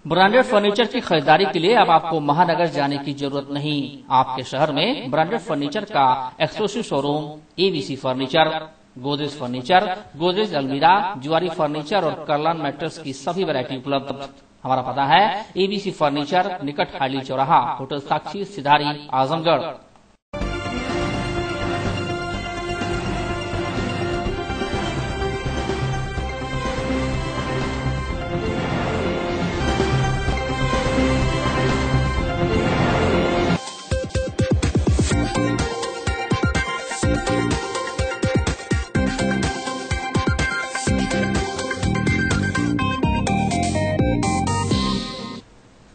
Branded furniture की खरीदारी के लिए अब आपको महानगर जाने की जरूरत नहीं। आपके शहर में ब्रांडेड फर्नीचर का exclusive showroom ABC furniture, Godrej furniture, Godrej अलमीरा, जुआरी फर्नीचर और कर्लान मैट्रेस की सभी वैरायटी उपलब्ध। हमारा पता है एबीसी फर्नीचर, निकट हाइली चौराहा, होटल साक्षी, सिधारी, आजमगढ़।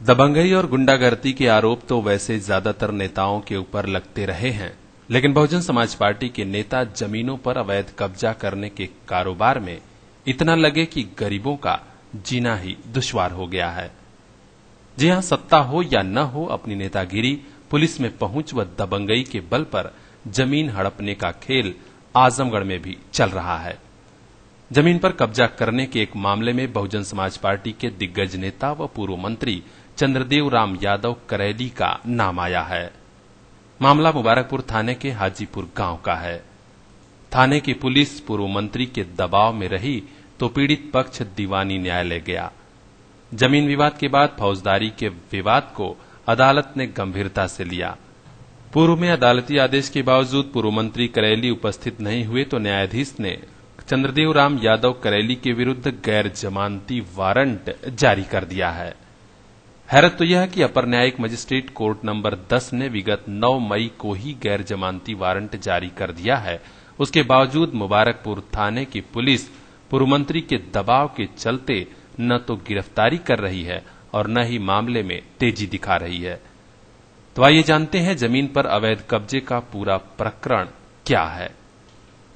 दबंगई और गुंडागर्दी के आरोप तो वैसे ज्यादातर नेताओं के ऊपर लगते रहे हैं, लेकिन बहुजन समाज पार्टी के नेता जमीनों पर अवैध कब्जा करने के कारोबार में इतना लगे कि गरीबों का जीना ही दुश्वार हो गया है। जी हां, सत्ता हो या न हो, अपनी नेतागिरी, पुलिस में पहुंच व दबंगई के बल पर जमीन हड़पने का खेल आजमगढ़ में भी चल रहा है। जमीन पर कब्जा करने के एक मामले में बहुजन समाज पार्टी के दिग्गज नेता व पूर्व मंत्री चंद्रदेव राम यादव करैली का नाम आया है। मामला मुबारकपुर थाने के हाजीपुर गांव का है। थाने की पुलिस पूर्व मंत्री के दबाव में रही तो पीड़ित पक्ष दीवानी न्यायालय गया। जमीन विवाद के बाद फौजदारी के विवाद को अदालत ने गंभीरता से लिया। पूर्व में अदालती आदेश के बावजूद पूर्व मंत्री करैली उपस्थित नहीं हुए तो न्यायाधीश ने चंद्रदेव राम यादव करैली के विरुद्ध गैर जमानती वारंट जारी कर दिया है। हैरत तो यह है कि अपर न्यायिक मजिस्ट्रेट कोर्ट नंबर 10 ने विगत 9 मई को ही गैर जमानती वारंट जारी कर दिया है। उसके बावजूद मुबारकपुर थाने की पुलिस पूर्व मंत्री के दबाव के चलते न तो गिरफ्तारी कर रही है और न ही मामले में तेजी दिखा रही है। तो आइए जानते हैं जमीन पर अवैध कब्जे का पूरा प्रकरण क्या है।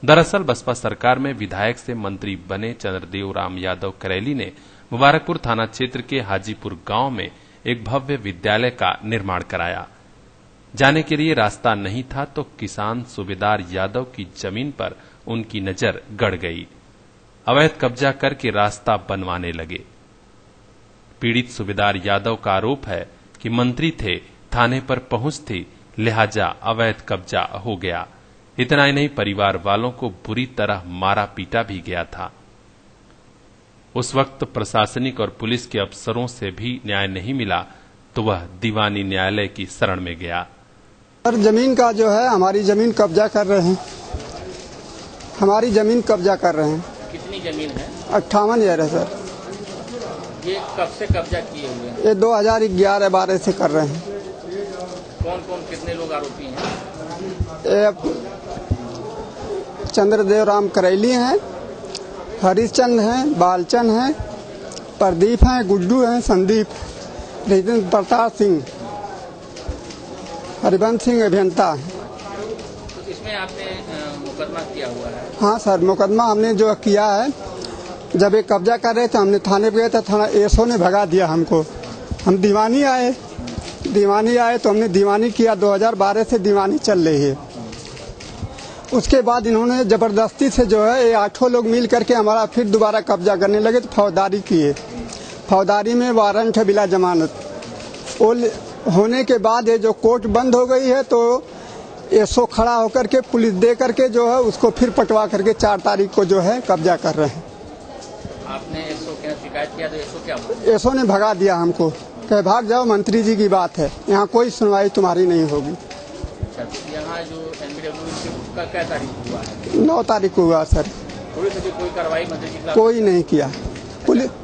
दरअसल बसपा सरकार में विधायक से मंत्री बने चंद्रदेव राम यादव करैली ने मुबारकपुर थाना क्षेत्र के हाजीपुर गांव में एक भव्य विद्यालय का निर्माण कराया। जाने के लिए रास्ता नहीं था तो किसान सूबेदार यादव की जमीन पर उनकी नजर गड़ गई। अवैध कब्जा करके रास्ता बनवाने लगे। पीड़ित सूबेदार यादव का आरोप है कि मंत्री थे, थाने पर पहुंच थी, लिहाजा अवैध कब्जा हो गया। इतना ही नहीं, परिवार वालों को बुरी तरह मारा पीटा भी गया था। उस वक्त प्रशासनिक और पुलिस के अफसरों से भी न्याय नहीं मिला तो वह दीवानी न्यायालय की शरण में गया। जमीन का जो है, हमारी जमीन कब्जा कर रहे हैं। हमारी जमीन कब्जा कर रहे हैं। कितनी जमीन है? 58 एकड़ है सर। ये कब से कब्जा किए हुए हैं? ये 2011-12 से कर रहे हैं। कौन कौन, कितने लोग आरोपी हैं? चंद्रदेव राम करैली हैं, हरिश्चंद्र हैं, बालचंद हैं, प्रदीप हैं, गुड्डू हैं, संदीप, राजेंद्र प्रताप सिंह, हरिवंश सिंह अभियंता है। तो इसमें आपने मुकदमा किया हुआ है? हाँ सर, मुकदमा हमने जो किया है, जब ये कब्जा कर रहे थे हमने थाने पे गए थे, थाना एसओ ने भगा दिया हमको। हम दीवानी आए तो हमने दीवानी किया। 2012 से दीवानी चल रही है। उसके बाद इन्होंने जबरदस्ती से जो है, ये 8 लोग मिल करके हमारा फिर दोबारा कब्जा करने लगे तो फौजदारी किए। फौजदारी में वारंट है बिला जमानत। वो होने के बाद ये जो कोर्ट बंद हो गई है तो एसओ खड़ा होकर के पुलिस दे करके जो है उसको फिर पटवा करके 4 तारीख को जो है कब्जा कर रहे हैं। आपने एसओ के शिकायत किया तो एसओ क्या बोला? एसओ ने भगा दिया हमको, कहे भाग जाओ, मंत्री जी की बात है, यहाँ कोई सुनवाई तुम्हारी नहीं होगी। यहाँ जो एनबीडब्ल्यू का क्या तारीख हुआ है? 9 तारीख को हुआ सर। कोई कार्रवाई मंत्री जी? कोई नहीं किया।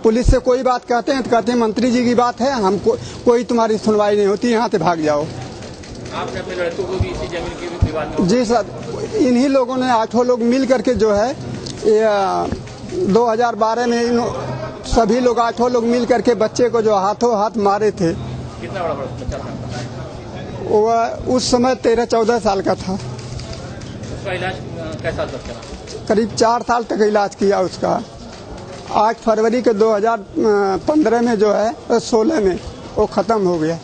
पुलिस से कोई बात कहते हैं तो कहते हैं मंत्री जी की बात है, हमको कोई तुम्हारी सुनवाई नहीं होती, यहाँ से भाग जाओ। आपने अपने लड़कों को भी इसी जमीन के विवाद में? जी सर, इन्हीं लोगों ने 8 लोग मिल करके जो है, 2012 में सभी लोग 8 लोग मिल करके बच्चे को जो हाथों हाथ मारे थे। कितना बड़ा बच्चा था? वो उस समय 13-14 साल का था। उसका इलाज कैसा चला? करीब 4 साल तक इलाज किया उसका। 8 फरवरी के 2015 में जो है, 16 में वो खत्म हो गया।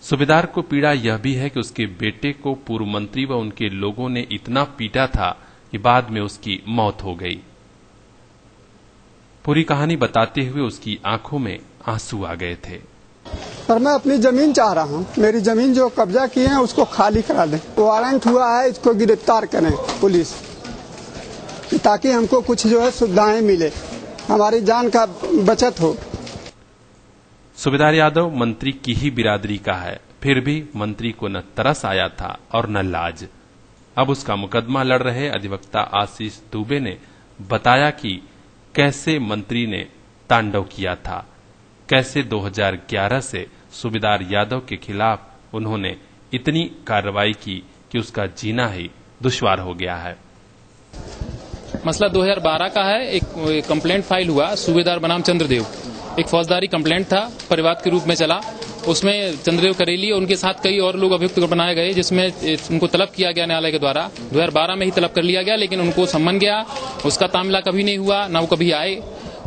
सूबेदार को पीड़ा यह भी है कि उसके बेटे को पूर्व मंत्री व उनके लोगों ने इतना पीटा था कि बाद में उसकी मौत हो गई। पूरी कहानी बताते हुए उसकी आंखों में आंसू आ गए थे। पर मैं अपनी जमीन चाह रहा हूँ, मेरी जमीन जो कब्जा किए हैं उसको खाली करा दें। वारंट हुआ है, इसको गिरफ्तार करें पुलिस, ताकि हमको कुछ जो है सुविधाएं मिले, हमारी जान का बचत हो। सूबेदार यादव मंत्री की ही बिरादरी का है, फिर भी मंत्री को न तरस आया था और न लाज। अब उसका मुकदमा लड़ रहे अधिवक्ता आशीष दुबे ने बताया कि कैसे मंत्री ने तांडव किया था, कैसे 2011 से सूबेदार यादव के खिलाफ उन्होंने इतनी कार्रवाई की कि उसका जीना ही दुश्वार हो गया है। मसला 2012 का है। एक कंप्लेंट फाइल हुआ सूबेदार बनाम चंद्रदेव, एक फौजदारी कंप्लेंट था, परिवाद के रूप में चला। उसमें चंद्रदेव करेली और उनके साथ कई और लोग अभियुक्त बनाए गए, जिसमें उनको तलब किया गया न्यायालय के द्वारा। 2012 में ही तलब कर लिया गया, लेकिन उनको सम्मन गया, उसका तामिला कभी नहीं हुआ, ना वो कभी आए।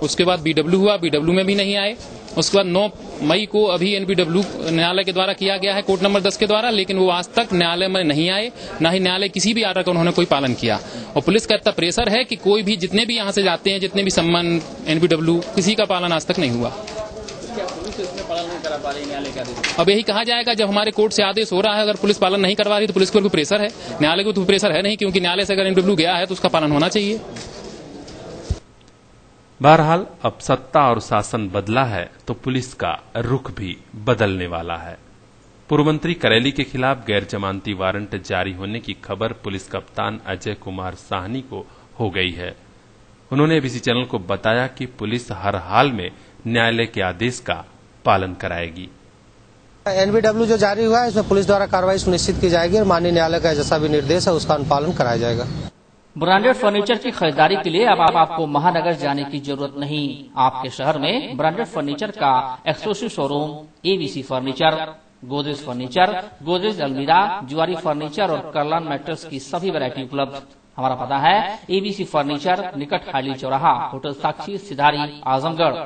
उसके बाद बीडब्ल्यू हुआ, बीडब्ल्यू में भी नहीं आए। उसके बाद 9 मई को अभी एनबीडब्ल्यू न्यायालय के द्वारा किया गया है, कोर्ट नंबर 10 के द्वारा, लेकिन वो आज तक न्यायालय में नहीं आए, ना ही न्यायालय किसी भी आर्डर का उन्होंने कोई पालन किया। और पुलिस का इतना प्रेशर है कि कोई भी, जितने भी यहाँ से जाते हैं, जितने भी सम्मान एनबीडब्ल्यू, किसी का पालन आज तक नहीं हुआ। अब यही कहा जाएगा, जब हमारे कोर्ट से आदेश हो रहा है, अगर पुलिस पालन नहीं करवा रही तो पुलिस को प्रेशर है, न्यायालय को तो प्रेशर है नहीं, क्योंकि न्यायालय से अगर एनबीडब्ल्यू गया है तो उसका पालन होना चाहिए। बहरहाल अब सत्ता और शासन बदला है तो पुलिस का रुख भी बदलने वाला है। पूर्व मंत्री करेली के खिलाफ गैर जमानती वारंट जारी होने की खबर पुलिस कप्तान अजय कुमार साहनी को हो गई है। उन्होंने एबीसी चैनल को बताया कि पुलिस हर हाल में न्यायालय के आदेश का पालन कराएगी। एनबीडब्ल्यू जो जारी हुआ है, इसमें पुलिस द्वारा कार्रवाई सुनिश्चित की जाएगी और माननीय न्यायालय का जैसा भी निर्देश है उसका अनुपालन कराया जाएगा। ब्रांडेड फर्नीचर की खरीदारी के लिए अब आपको महानगर जाने की जरूरत नहीं। आपके शहर में ब्रांडेड फर्नीचर का exclusive showroom ABC furniture, Godrej furniture, Godrej अलमीरा, जुआरी फर्नीचर और कर्लन मैट्रेस की सभी वैरायटी उपलब्ध। हमारा पता है एबीसी फर्नीचर, निकट हाइली चौराहा, होटल साक्षी, सिधारी, आजमगढ़।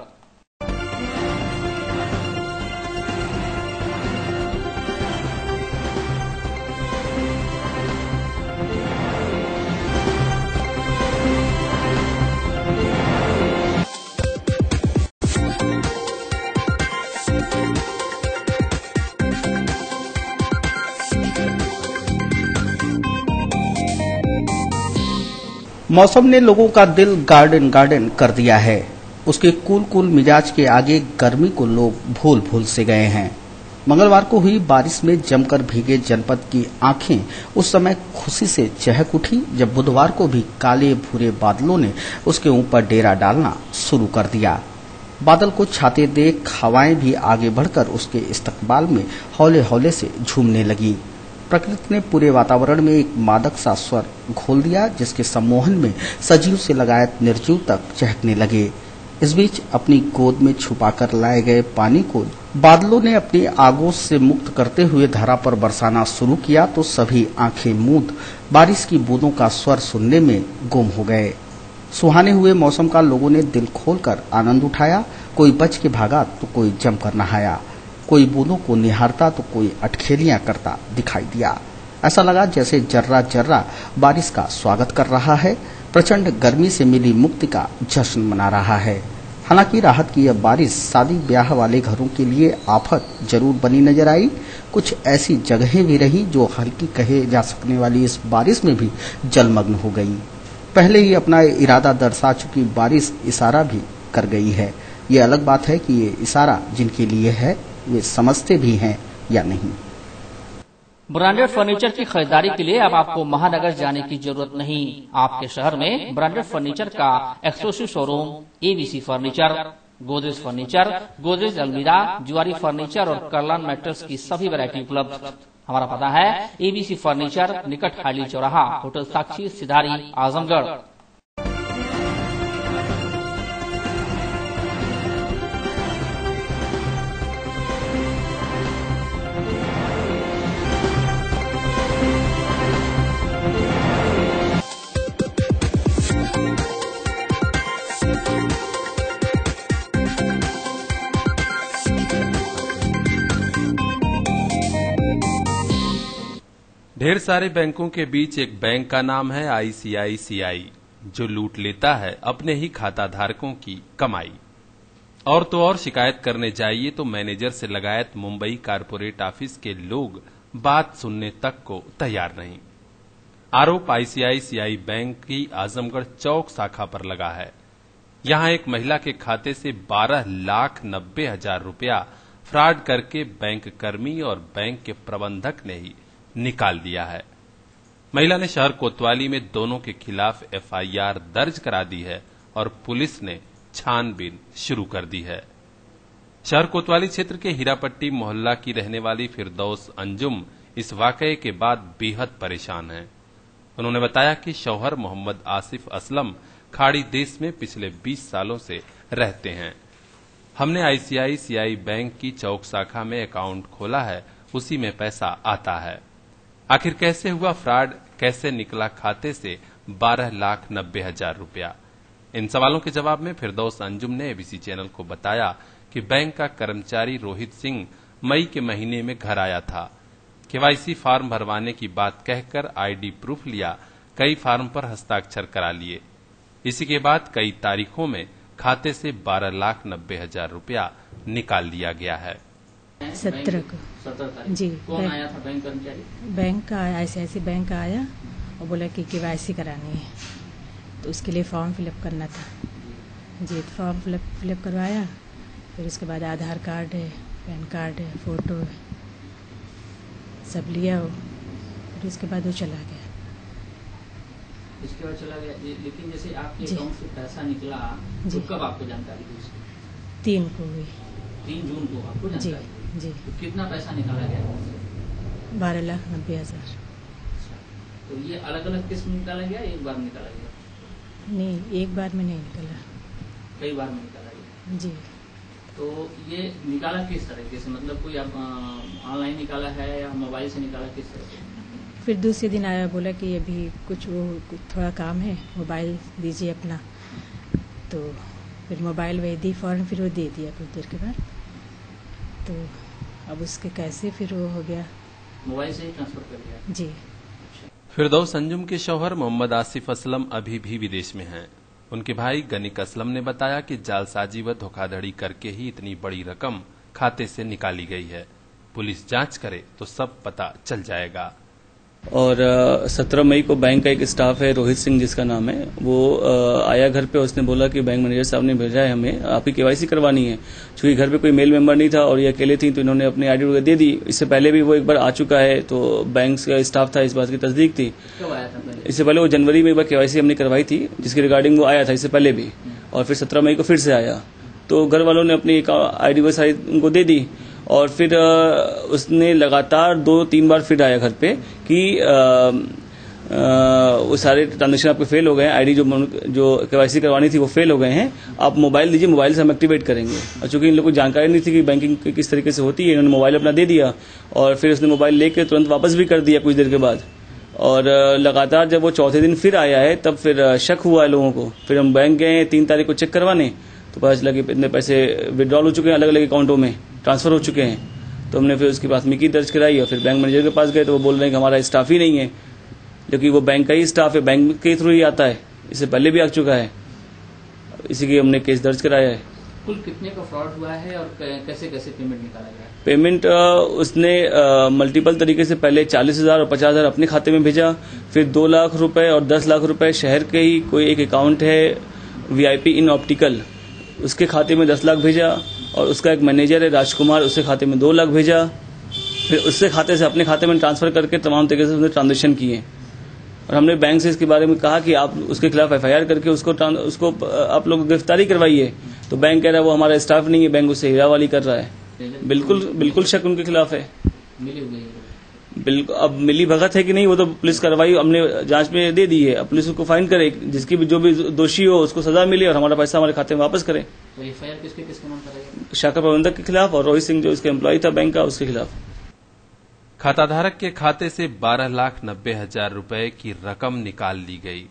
मौसम ने लोगों का दिल गार्डन गार्डन कर दिया है। उसके कूल कूल मिजाज के आगे गर्मी को लोग भूल भूल से गए हैं। मंगलवार को हुई बारिश में जमकर भीगे जनपद की आंखें उस समय खुशी से चहक उठी जब बुधवार को भी काले भूरे बादलों ने उसके ऊपर डेरा डालना शुरू कर दिया। बादल को छाते देख हवाएं भी आगे बढ़कर उसके इस्तकबाल में हौले हौले से झूमने लगी। प्रकृति ने पूरे वातावरण में एक मादक सा स्वर घोल दिया, जिसके सम्मोहन में सजीव से लगाए निर्जीव तक चहकने लगे। इस बीच अपनी गोद में छुपाकर लाए गए पानी को बादलों ने अपनी आगोश से मुक्त करते हुए धरा पर बरसाना शुरू किया तो सभी आंखें मूंद बारिश की बूंदों का स्वर सुनने में गुम हो गए। सुहाने हुए मौसम का लोगों ने दिल खोलकर आनंद उठाया। कोई बच के भागा तो कोई जमकर नहाया, कोई बूंदों को निहारता तो कोई अटखेलियां करता दिखाई दिया। ऐसा लगा जैसे जर्रा जर्रा बारिश का स्वागत कर रहा है, प्रचंड गर्मी से मिली मुक्ति का जश्न मना रहा है। हालांकि राहत की यह बारिश शादी ब्याह वाले घरों के लिए आफत जरूर बनी नजर आई। कुछ ऐसी जगहें भी रही जो हल्की कहे जा सकने वाली इस बारिश में भी जलमग्न हो गई। पहले ही अपना इरादा दर्शा चुकी बारिश इशारा भी कर गई है। ये अलग बात है कि ये इशारा जिनके लिए है वे समझते भी हैं या नहीं। ब्रांडेड फर्नीचर की खरीदारी के लिए अब आपको महानगर जाने की जरूरत नहीं। आपके शहर में ब्रांडेड फर्नीचर का exclusive showroom ABC furniture, Godrej furniture, Godrej अलमीरा, जुआरी फर्नीचर और कर्लन मैट्रेस की सभी वैरायटी उपलब्ध। हमारा पता है एबीसी फर्नीचर, निकट हाइली चौराहा, होटल साक्षी, सिधारी, आजमगढ़। ढेर सारे बैंकों के बीच एक बैंक का नाम है आईसीआईसीआई। जो लूट लेता है अपने ही खाता धारकों की कमाई। और तो और शिकायत करने जाइए तो मैनेजर से लगायत मुंबई कारपोरेट ऑफिस के लोग बात सुनने तक को तैयार नहीं। आरोप आईसीआईसीआई बैंक की आजमगढ़ चौक शाखा पर लगा है। यहां एक महिला के खाते से 12,90,000 रुपया फ्रॉड करके बैंक कर्मी और बैंक के प्रबंधक ने ही निकाल दिया है। महिला ने शहर कोतवाली में दोनों के खिलाफ एफआईआर दर्ज करा दी है और पुलिस ने छानबीन शुरू कर दी है। शहर कोतवाली क्षेत्र के हीरापट्टी मोहल्ला की रहने वाली फिरदौस अंजुम इस वाकये के बाद बेहद परेशान हैं। उन्होंने बताया कि शौहर मोहम्मद आसिफ असलम खाड़ी देश में पिछले 20 सालों से रहते हैं। हमने आईसीआईसीआई बैंक की चौक शाखा में अकाउंट खोला है, उसी में पैसा आता है। आखिर कैसे हुआ फ्रॉड, कैसे निकला खाते से 12,90,000 रुपया? इन सवालों के जवाब में फिरदौस अंजुम ने एबीसी चैनल को बताया कि बैंक का कर्मचारी रोहित सिंह मई के महीने में घर आया था। केवाईसी फॉर्म भरवाने की बात कहकर आईडी प्रूफ लिया, कई फॉर्म पर हस्ताक्षर करा लिए। इसी के बाद कई तारीखों में खाते से 12,90,000 रुपया निकाल लिया गया है। 17 को 17 तारीख जी। कौन आया था बैंक कर्मचारी? बैंक का आईसीआईसी बैंक का आया और बोला कि केवाईसी करानी है, तो उसके लिए फॉर्म फिलअप करना था जी। फॉर्म फिलअप करवाया, फिर उसके बाद आधार कार्ड है, पैन कार्ड है, फोटो है, सब लिया वो, फिर उसके बाद वो चला गया। इसके बाद चला गया। लेकिन जैसे आपके अकाउंट से पैसा निकला तो कब आपको जानकारी हुई इसकी? 3 को हुई। 3 जून को आपको जानकारी? जी। तो कितना पैसा निकाला गया? 12,90,000। तो ये अलग अलग किस्त में निकाला गया, एक बार में निकाला गया? नहीं, एक बार में नहीं निकला, कई बार में निकाला गया जी। तो ये निकाला किस तरीके से, मतलब कोई आप ऑनलाइन निकाला है या मोबाइल से निकाला, किस तरह से? फिर दूसरे दिन आया, बोला कि अभी कुछ थोड़ा काम है, मोबाइल दीजिए अपना। तो फिर मोबाइल वही दी फौरन, फिर वो दे दिया कुछ देर के बाद। तो अब उसके कैसे फिर वो हो गया, मोबाइल से ही ट्रांसफर कर दिया जी। फिरदौस अंजुम के शौहर मोहम्मद आसिफ असलम अभी भी विदेश में हैं। उनके भाई गनिक असलम ने बताया कि जालसाजी व धोखाधड़ी करके ही इतनी बड़ी रकम खाते से निकाली गई है। पुलिस जांच करे तो सब पता चल जाएगा। और 17 मई को बैंक का एक स्टाफ है रोहित सिंह जिसका नाम है, वो आया घर पे। उसने बोला कि बैंक मैनेजर साहब ने भेजा है, हमें आपकी केवाईसी करवानी है। चूंकि घर पे कोई मेल मेंबर नहीं था और ये अकेले थी, तो इन्होंने अपनी आईडी वगैरह दे दी। इससे पहले भी वो एक बार आ चुका है, तो बैंक का स्टाफ था, इस बात की तस्दीक थी। कब आया था पहले? इससे पहले वो जनवरी में एक बार केवाईसी हमने करवाई थी, जिसके रिगार्डिंग वो आया था इससे पहले भी, और फिर 17 मई को फिर से आया। तो घर वालों ने अपनी आईडी वगैरह सारी उनको दे दी। और फिर उसने लगातार 2-3 बार फिर आया घर पे कि वो सारे ट्रांजेक्शन आपके फेल हो गए हैं, आईडी जो केवाईसी करवानी थी वो फेल हो गए हैं, आप मोबाइल दीजिए, मोबाइल से हम एक्टिवेट करेंगे। और चूंकि इन लोगों को जानकारी नहीं थी कि बैंकिंग किस तरीके से होती है, इन्होंने मोबाइल अपना दे दिया और फिर उसने मोबाइल लेके तुरंत वापस भी कर दिया कुछ देर के बाद। और लगातार जब वो चौथे दिन फिर आया है, तब फिर शक हुआ है लोगों को। फिर हम बैंक गए 3 तारीख को चेक करवाने, तो पता चला कि इतने पैसे विड्रॉल हो चुके हैं, अलग अलग अकाउंटों में ट्रांसफर हो चुके हैं। तो हमने फिर उसकी प्राथमिकी दर्ज कराई और फिर बैंक मैनेजर के पास गए, तो वो बोल रहे हैं कि हमारा स्टाफ ही नहीं है, क्योंकि वो बैंक का ही स्टाफ है, बैंक के थ्रू ही आता है, इससे पहले भी आ चुका है। इसी की हमने केस दर्ज कराया है। कुल कितने का फ्रॉड हुआ है और कैसे कैसे पेमेंट निकाला गया? पेमेंट उसने मल्टीपल तरीके से पहले 40,000 और 50,000 अपने खाते में भेजा, फिर 2 लाख रुपए और 10 लाख रुपए शहर के ही कोई एक अकाउंट है वीआईपी इन ऑप्टिकल, उसके खाते में 10 लाख भेजा, और उसका एक मैनेजर है राजकुमार, उसके खाते में 2 लाख भेजा। फिर उससे खाते से अपने खाते में ट्रांसफर करके तमाम तरीके से उसने ट्रांजेक्शन किए। और हमने बैंक से इसके बारे में कहा कि आप उसके खिलाफ एफआईआर करके उसको आप लोग गिरफ्तारी करवाइए। तो बैंक कह रहा है वो हमारा स्टाफ नहीं है, बैंक उससे हीरावाली कर रहा है। बिल्कुल शक उनके खिलाफ है। बिल्कुल अब मिली भगत है कि नहीं, वो तो पुलिस कार्रवाई हमने जांच में दे दी है। अब पुलिस उसको फाइन करे, जिसकी भी जो भी दोषी हो उसको सजा मिले और हमारा पैसा हमारे खाते में वापस करे। तो एफआईआर किसके नाम करेगा? शाखा प्रबंधक के खिलाफ और रोहित सिंह जो इसका एम्प्लॉय था बैंक का, उसके खिलाफ। खाताधारक के खाते से 12,90,000 रुपए की रकम निकाल ली गई।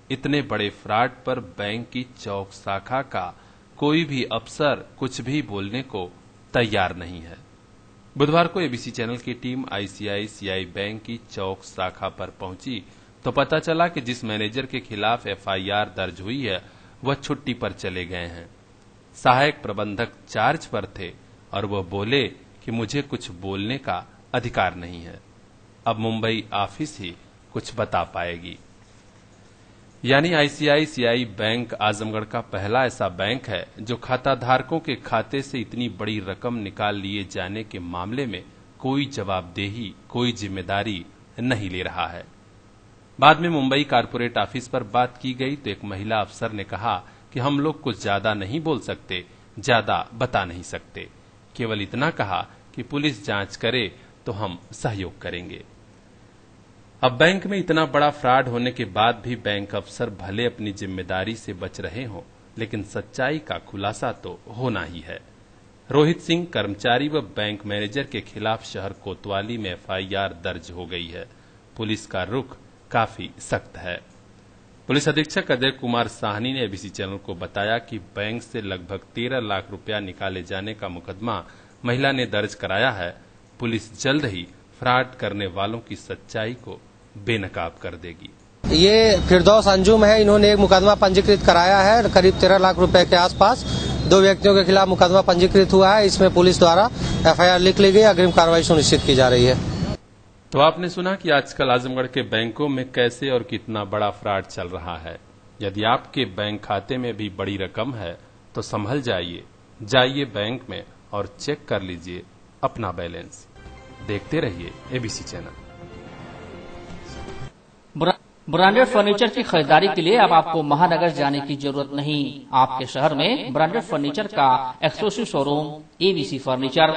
इतने बड़े फ्रॉड पर बैंक की चौक शाखा का कोई भी अफसर कुछ भी बोलने को तैयार नहीं है। बुधवार को एबीसी चैनल की टीम आईसीआईसीआई बैंक की चौक शाखा पर पहुंची तो पता चला कि जिस मैनेजर के खिलाफ एफआईआर दर्ज हुई है वह छुट्टी पर चले गए हैं। सहायक प्रबंधक चार्ज पर थे और वह बोले कि मुझे कुछ बोलने का अधिकार नहीं है। अब मुंबई ऑफिस ही कुछ बता पाएगी। यानी आईसीआईसीआई बैंक आजमगढ़ का पहला ऐसा बैंक है जो खाताधारकों के खाते से इतनी बड़ी रकम निकाल लिए जाने के मामले में कोई जवाबदेही, कोई जिम्मेदारी नहीं ले रहा है। बाद में मुंबई कारपोरेट ऑफिस पर बात की गई तो एक महिला अफसर ने कहा कि हम लोग कुछ ज्यादा नहीं बोल सकते, ज्यादा बता नहीं सकते, केवल इतना कहा कि पुलिस जांच करे तो हम सहयोग करेंगे। अब बैंक में इतना बड़ा फ्रॉड होने के बाद भी बैंक अफसर भले अपनी जिम्मेदारी से बच रहे हों, लेकिन सच्चाई का खुलासा तो होना ही है। रोहित सिंह कर्मचारी व बैंक मैनेजर के खिलाफ शहर कोतवाली में एफआईआर दर्ज हो गई है। पुलिस का रुख काफी सख्त है। पुलिस अधीक्षक अजय कुमार साहनी ने एबीसी चैनल को बताया कि बैंक से लगभग 13 लाख रुपया निकाले जाने का मुकदमा महिला ने दर्ज कराया है। पुलिस जल्द ही फ्रॉड करने वालों की सच्चाई को बेनकाब कर देगी। ये फिरदौस अंजुम है, इन्होंने एक मुकदमा पंजीकृत कराया है करीब 13 लाख रुपए के आसपास। 2 व्यक्तियों के खिलाफ मुकदमा पंजीकृत हुआ है। इसमें पुलिस द्वारा एफआईआर लिख ली गई, अग्रिम कार्रवाई सुनिश्चित की जा रही है। तो आपने सुना कि आजकल आजमगढ़ के बैंकों में कैसे और कितना बड़ा फ्रॉड चल रहा है। यदि आपके बैंक खाते में भी बड़ी रकम है तो संभल जाइए, जाइए बैंक में और चेक कर लीजिए अपना बैलेंस। देखते रहिए एबीसी चैनल। ब्रांडेड फर्नीचर की खरीदारी के लिए अब आपको महानगर जाने की जरूरत नहीं। आपके शहर में ब्रांडेड फर्नीचर का exclusive showroom ABC furniture,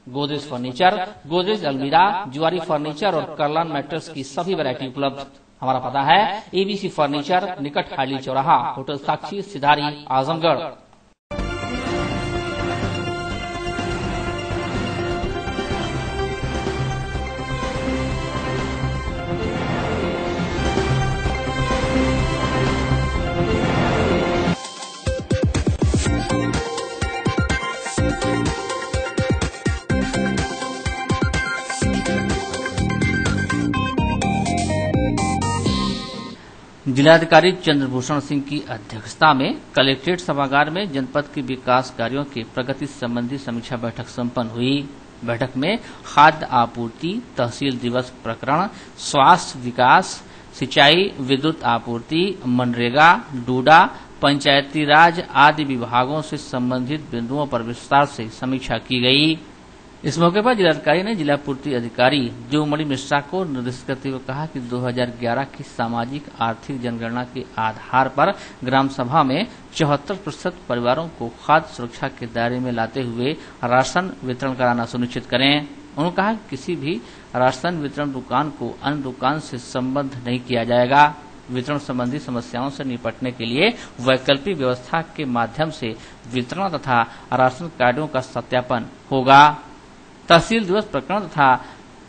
Godrej furniture, Godrej अलमीरा, जुआरी फर्नीचर और कर्लान मैट्रेस की सभी वैरायटी उपलब्ध। हमारा पता है एबीसी फर्नीचर, निकट हाइली चौराहा, होटल साक्षी, सिधारी, आजमगढ़। जिलाधिकारी चंद्रभूषण सिंह की अध्यक्षता में कलेक्ट्रेट सभागार में जनपद के विकास कार्यों के प्रगति संबंधी समीक्षा बैठक संपन्न हुई। बैठक में खाद्य आपूर्ति, तहसील दिवस प्रकरण, स्वास्थ्य विकास, सिंचाई, विद्युत आपूर्ति, मनरेगा, डूडा, पंचायती राज आदि विभागों से संबंधित बिंदुओं पर विस्तार से समीक्षा की गई। इस मौके पर जिलाधिकारी ने जिला पूर्ति अधिकारी देवमणि मिश्रा को निर्देशित करते हुए कहा कि 2011 की सामाजिक आर्थिक जनगणना के आधार पर ग्राम सभा में 74% परिवारों को खाद्य सुरक्षा के दायरे में लाते हुए राशन वितरण कराना सुनिश्चित करें। उन्होंने कहा कि किसी भी राशन वितरण दुकान को अन्य दुकान से संबद्ध नहीं किया जाएगा। वितरण संबंधी समस्याओं से निपटने के लिए वैकल्पिक व्यवस्था के माध्यम से वितरण तथा राशन कार्डों का सत्यापन होगा। तहसील दिवस प्रकरण तथा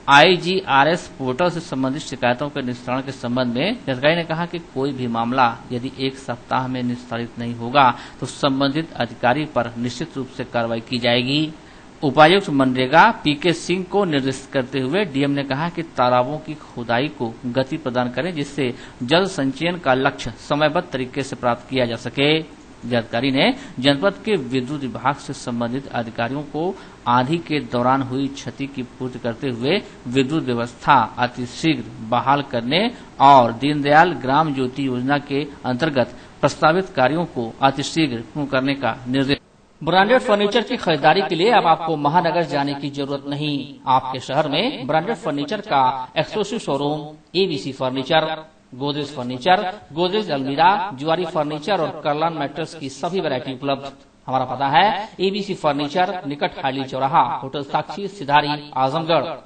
आईजीआरएस पोर्टल से संबंधित शिकायतों के निस्तारण के संबंध में जिलाधिकारी ने कहा कि कोई भी मामला यदि 1 सप्ताह में निस्तारित नहीं होगा तो संबंधित अधिकारी पर निश्चित रूप से कार्रवाई की जाएगी। उपायुक्त मनरेगा पीके सिंह को निर्देशित करते हुए डीएम ने कहा कि तालाबों की खुदाई को गति प्रदान करें, जिससे जल संचयन का लक्ष्य समयबद्ध तरीके से प्राप्त किया जा सके। जिलाधिकारी ने जनपद के विद्युत विभाग से संबंधित अधिकारियों को आंधी के दौरान हुई क्षति की पूर्ति करते हुए विद्युत व्यवस्था अतिशीघ्र बहाल करने और दीनदयाल ग्राम ज्योति योजना के अंतर्गत प्रस्तावित कार्यों को अतिशीघ्र पूर्ण करने का निर्देश। ब्रांडेड फर्नीचर की खरीदारी के लिए अब आपको महानगर जाने की जरूरत नहीं। आपके शहर में ब्रांडेड फर्नीचर का exclusive showroom ABC furniture, Godrej furniture, Godrej अलमीरा, जुआरी फर्नीचर और कर्लान मैट्रेस की सभी वैरायटी उपलब्ध। हमारा पता है एबीसी फर्नीचर, निकट हाइली चौराहा, होटल साक्षी, सिधारी, आजमगढ़।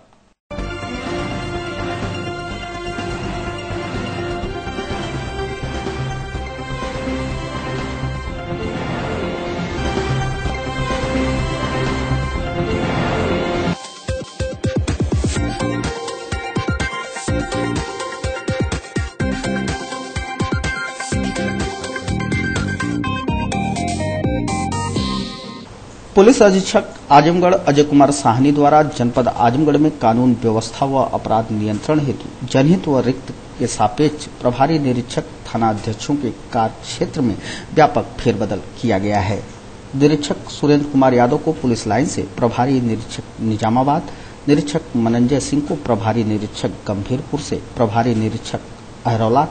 पुलिस अधीक्षक आजमगढ़ अजय कुमार साहनी द्वारा जनपद आजमगढ़ में कानून व्यवस्था व अपराध नियंत्रण हेतु जनहित व के सापेक्ष प्रभारी निरीक्षक थाना अध्यक्षों के कार्य क्षेत्र में व्यापक फेरबदल किया गया है। निरीक्षक सुरेंद्र कुमार यादव को पुलिस लाइन से प्रभारी निरीक्षक निजामाबाद, निरीक्षक मनंजय सिंह को प्रभारी निरीक्षक गंभीरपुर से प्रभारी निरीक्षक अहरौला,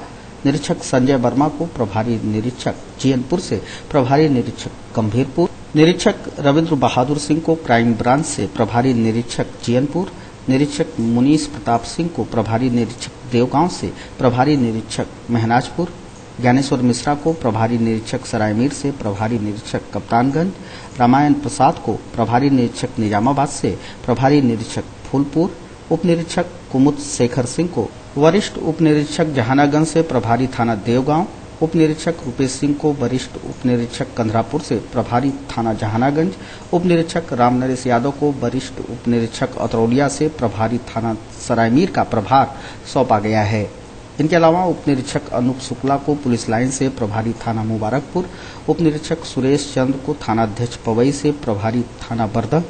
निरीक्षक संजय वर्मा को प्रभारी निरीक्षक जीयनपुर से प्रभारी निरीक्षक गंभीरपुर, निरीक्षक रविंद्र बहादुर सिंह को क्राइम ब्रांच से प्रभारी निरीक्षक जीयनपुर, निरीक्षक मुनीश प्रताप सिंह को प्रभारी निरीक्षक देवगांव से प्रभारी निरीक्षक महनाजपुर, ज्ञानेश्वर मिश्रा को प्रभारी निरीक्षक सरायमीर से प्रभारी निरीक्षक कप्तानगंज, रामायण प्रसाद को प्रभारी निरीक्षक निजामाबाद से प्रभारी निरीक्षक फूलपुर, उप निरीक्षक कुमुद शेखर सिंह को वरिष्ठ उप निरीक्षक जहानागंज से प्रभारी थाना देवगांव, उप निरीक्षक रूपेश सिंह को वरिष्ठ उप निरीक्षक कंधरापुर से प्रभारी थाना जहानागंज, उप निरीक्षक रामनरेश यादव को वरिष्ठ उप निरीक्षक अतरौलिया से प्रभारी थाना सरायमीर का प्रभार सौंपा गया है। इनके अलावा उप निरीक्षक अनूप शुक्ला को पुलिस लाइन से प्रभारी थाना मुबारकपुर, उप निरीक्षक सुरेश चंद्र को थाना अध्यक्ष पवई से प्रभारी थाना बरदह,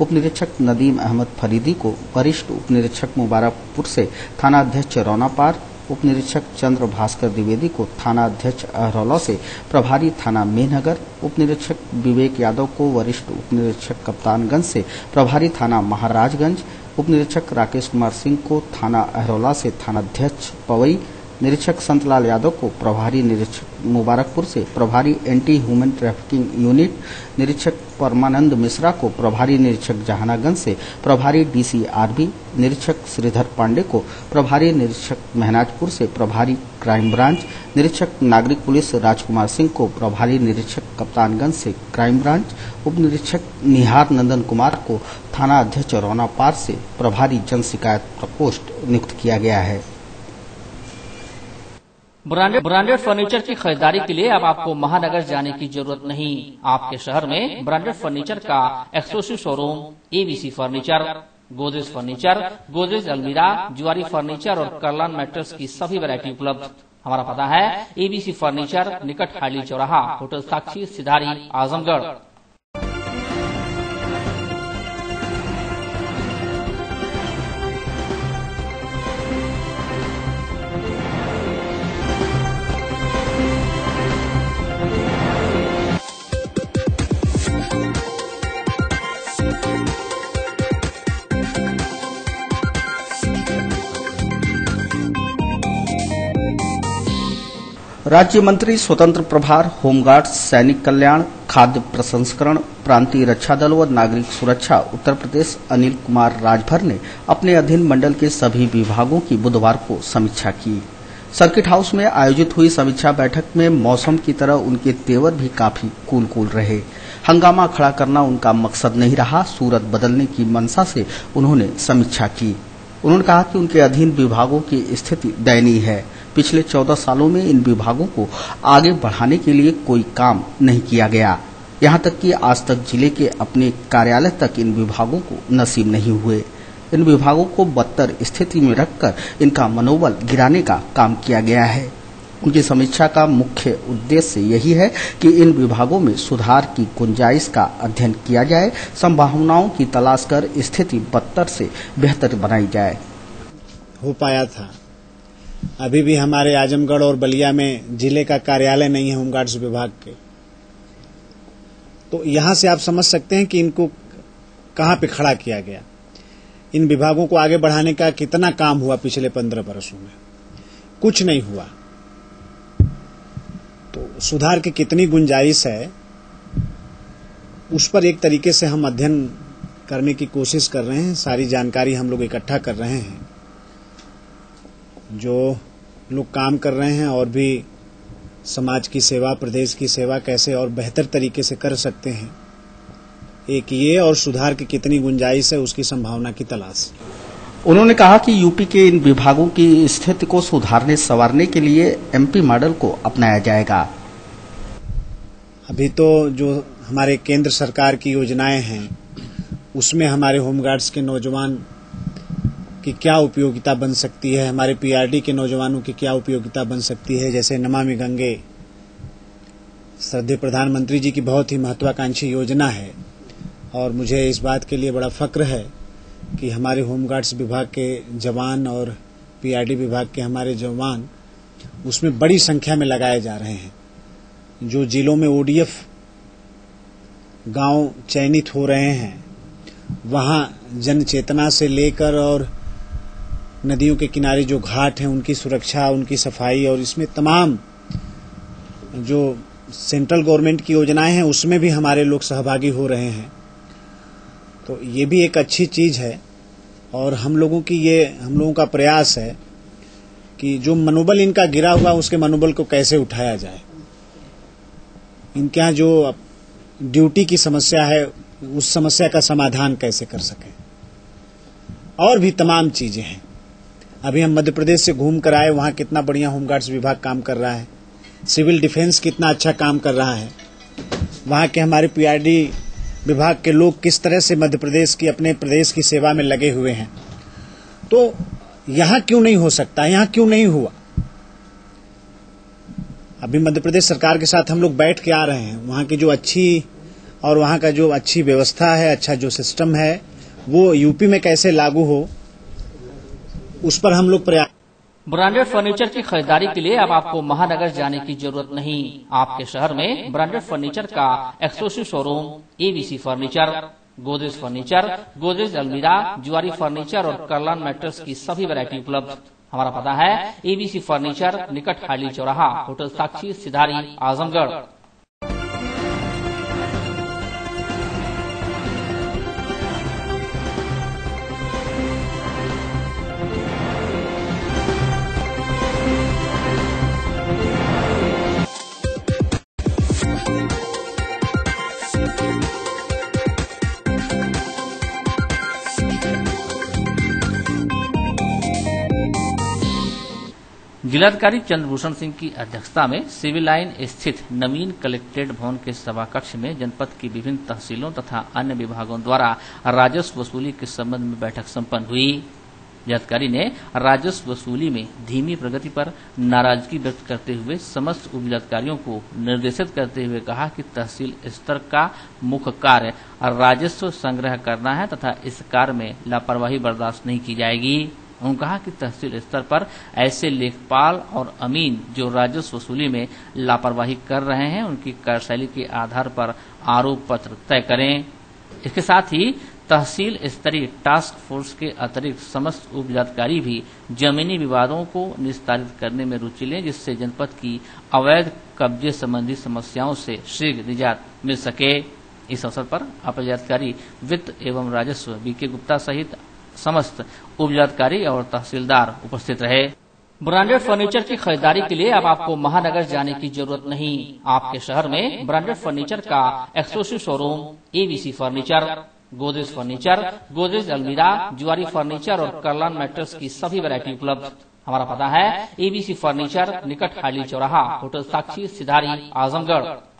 उप निरीक्षक नदीम अहमद फरीदी को वरिष्ठ उप निरीक्षक मुबारकपुर से थाना अध्यक्ष रौनापार, उप निरीक्षक चंद्र भास्कर द्विवेदी को थाना अध्यक्ष अहरौला से प्रभारी थाना मेहनगर, उप निरीक्षक विवेक यादव को वरिष्ठ उप निरीक्षक कप्तानगंज से प्रभारी थाना महाराजगंज, उप निरीक्षक राकेश कुमार सिंह को थाना अहरौला से थानाध्यक्ष पवई, निरीक्षक संतलाल यादव को प्रभारी निरीक्षक मुबारकपुर से प्रभारी एंटी ह्यूमन ट्रैफिकिंग यूनिट, निरीक्षक परमानंद मिश्रा को प्रभारी निरीक्षक जहानागंज से प्रभारी डीसीआरबी, निरीक्षक श्रीधर पांडे को प्रभारी निरीक्षक महनाजपुर से प्रभारी क्राइम ब्रांच, निरीक्षक नागरिक पुलिस राजकुमार सिंह को प्रभारी निरीक्षक कप्तानगंज से क्राइम ब्रांच, उप निरीक्षक निहार नंदन कुमार को थाना अध्यक्ष रौनापार से प्रभारी जन शिकायत प्रकोष्ठ नियुक्त किया गया है। ब्रांडेड फर्नीचर की खरीदारी के लिए अब आपको महानगर जाने की जरूरत नहीं। आपके शहर में ब्रांडेड फर्नीचर का exclusive showroom ABC furniture, Godrej furniture, Godrej अलमीरा, जुआरी फर्नीचर और कर्लान मैट्रेस की सभी वैरायटी उपलब्ध। हमारा पता है एबीसी फर्नीचर, निकट हाईली चौराहा, होटल साक्षी, सिधारी, आजमगढ़। राज्य मंत्री स्वतंत्र प्रभार, होमगार्ड, सैनिक कल्याण, खाद्य प्रसंस्करण, प्रांतीय रक्षा दल व नागरिक सुरक्षा उत्तर प्रदेश अनिल कुमार राजभर ने अपने अधीन मंडल के सभी विभागों की बुधवार को समीक्षा की। सर्किट हाउस में आयोजित हुई समीक्षा बैठक में मौसम की तरह उनके तेवर भी काफी कूल रहे। हंगामा खड़ा करना उनका मकसद नहीं रहा। सूरत बदलने की मंशा से उन्होंने समीक्षा की। उन्होंने कहा कि उनके अधीन विभागों की स्थिति दयनीय है। पिछले 14 सालों में इन विभागों को आगे बढ़ाने के लिए कोई काम नहीं किया गया। यहाँ तक कि आज तक जिले के अपने कार्यालय तक इन विभागों को नसीब नहीं हुए। इन विभागों को बदतर स्थिति में रखकर इनका मनोबल गिराने का काम किया गया है। उनकी समीक्षा का मुख्य उद्देश्य यही है कि इन विभागों में सुधार की गुंजाइश का अध्ययन किया जाए, संभावनाओं की तलाश कर स्थिति बदतर से बेहतर बनाई जाए। हो पाया था। अभी भी हमारे आजमगढ़ और बलिया में जिले का कार्यालय नहीं है होमगार्ड्स विभाग के, तो यहां से आप समझ सकते हैं कि इनको कहां पे खड़ा किया गया। इन विभागों को आगे बढ़ाने का कितना काम हुआ पिछले 15 वर्षों में, कुछ नहीं हुआ। तो सुधार की कितनी गुंजाइश है उस पर एक तरीके से हम अध्ययन करने की कोशिश कर रहे हैं। सारी जानकारी हम लोग इकट्ठा कर रहे हैं। जो लोग काम कर रहे हैं और भी समाज की सेवा, प्रदेश की सेवा कैसे और बेहतर तरीके से कर सकते हैं, एक ये और सुधार की कितनी गुंजाइश है उसकी संभावना की तलाश। उन्होंने कहा कि यूपी के इन विभागों की स्थिति को सुधारने संवारने के लिए एमपी मॉडल को अपनाया जाएगा। अभी तो जो हमारे केंद्र सरकार की योजनाएं हैं उसमें हमारे होमगार्ड्स के नौजवान की क्या उपयोगिता बन सकती है, हमारे पीआरडी के नौजवानों की क्या उपयोगिता बन सकती है। जैसे नमामि गंगे श्रद्धेय प्रधानमंत्री जी की बहुत ही महत्वाकांक्षी योजना है और मुझे इस बात के लिए बड़ा फक्र है कि हमारे होमगार्ड्स विभाग के जवान और पीआरडी विभाग के हमारे जवान उसमें बड़ी संख्या में लगाए जा रहे हैं। जो जिलों में ओडीएफ गांव चयनित हो रहे हैं, वहां जन चेतना से लेकर और नदियों के किनारे जो घाट हैं उनकी सुरक्षा, उनकी सफाई, और इसमें तमाम जो सेंट्रल गवर्नमेंट की योजनाएं हैं उसमें भी हमारे लोग सहभागी हो रहे हैं। तो ये भी एक अच्छी चीज है और हम लोगों का प्रयास है कि जो मनोबल इनका गिरा हुआ उसके मनोबल को कैसे उठाया जाए। इनके यहाँ जो ड्यूटी की समस्या है उस समस्या का समाधान कैसे कर सकें, और भी तमाम चीजें हैं। अभी हम मध्य प्रदेश से घूम कर आए, वहां कितना बढ़िया होमगार्ड्स विभाग काम कर रहा है, सिविल डिफेंस कितना अच्छा काम कर रहा है, वहां के हमारे पीआरडी विभाग के लोग किस तरह से मध्य प्रदेश की अपने प्रदेश की सेवा में लगे हुए हैं। तो यहां क्यों नहीं हो सकता, यहां क्यों नहीं हुआ? अभी मध्य प्रदेश सरकार के साथ हम लोग बैठ के आ रहे हैं, वहां की जो अच्छी व्यवस्था है, अच्छा जो सिस्टम है वो यूपी में कैसे लागू हो, उस पर हम लोग प्रयास। ब्रांडेड फर्नीचर की खरीदारी के लिए अब आपको महानगर जाने की जरूरत नहीं। आपके शहर में ब्रांडेड फर्नीचर का exclusive showroom ABC furniture, Godrej furniture, Godrej अलमीरा, जुआरी फर्नीचर और कर्लान मैट्रेस की सभी वैरायटी उपलब्ध। हमारा पता है एबीसी फर्नीचर, निकट हाली चौराहा, होटल साक्षी, सिधारी, आजमगढ़। जिलाधिकारी चंद्रभूषण सिंह की अध्यक्षता में सिविल लाइन स्थित नवीन कलेक्ट्रेट भवन के सभा कक्ष में जनपद की विभिन्न तहसीलों तथा अन्य विभागों द्वारा राजस्व वसूली के संबंध में बैठक संपन्न हुई। जिलाधिकारी ने राजस्व वसूली में धीमी प्रगति पर नाराजगी व्यक्त करते हुए समस्त उप जिलाधिकारियों को निर्देशित करते हुए कहा कि तहसील स्तर का मुख्य कार्य राजस्व संग्रह करना है तथा इस कार्य में लापरवाही बर्दाश्त नहीं की जाएगी। उन्होंने कहा कि तहसील स्तर पर ऐसे लेखपाल और अमीन जो राजस्व वसूली में लापरवाही कर रहे हैं उनकी कार्यशैली के आधार पर आरोप पत्र तय करें। इसके साथ ही तहसील स्तरीय टास्क फोर्स के अतिरिक्त समस्त उप जिलाधिकारी भी जमीनी विवादों को निस्तारित करने में रुचि लें, जिससे जनपद की अवैध कब्जे संबंधी समस्याओं से शीघ्र निजात मिल सके। इस अवसर पर अपर जिलाधिकारी वित्त एवं राजस्व बीके गुप्ता सहित समस्त उप जिलाधिकारी और तहसीलदार उपस्थित रहे। ब्रांडेड फर्नीचर की खरीदारी के लिए अब आपको महानगर जाने की जरूरत नहीं। आपके शहर में ब्रांडेड फर्नीचर का exclusive showroom ABC furniture, Godrej furniture, Godrej अलमीरा, जुआरी फर्नीचर और कर्लान मैट्रेस की सभी वैरायटी उपलब्ध। हमारा पता है एबीसी फर्नीचर, निकट हाली चौराहा, होटल साक्षी, सिधारी, आजमगढ़।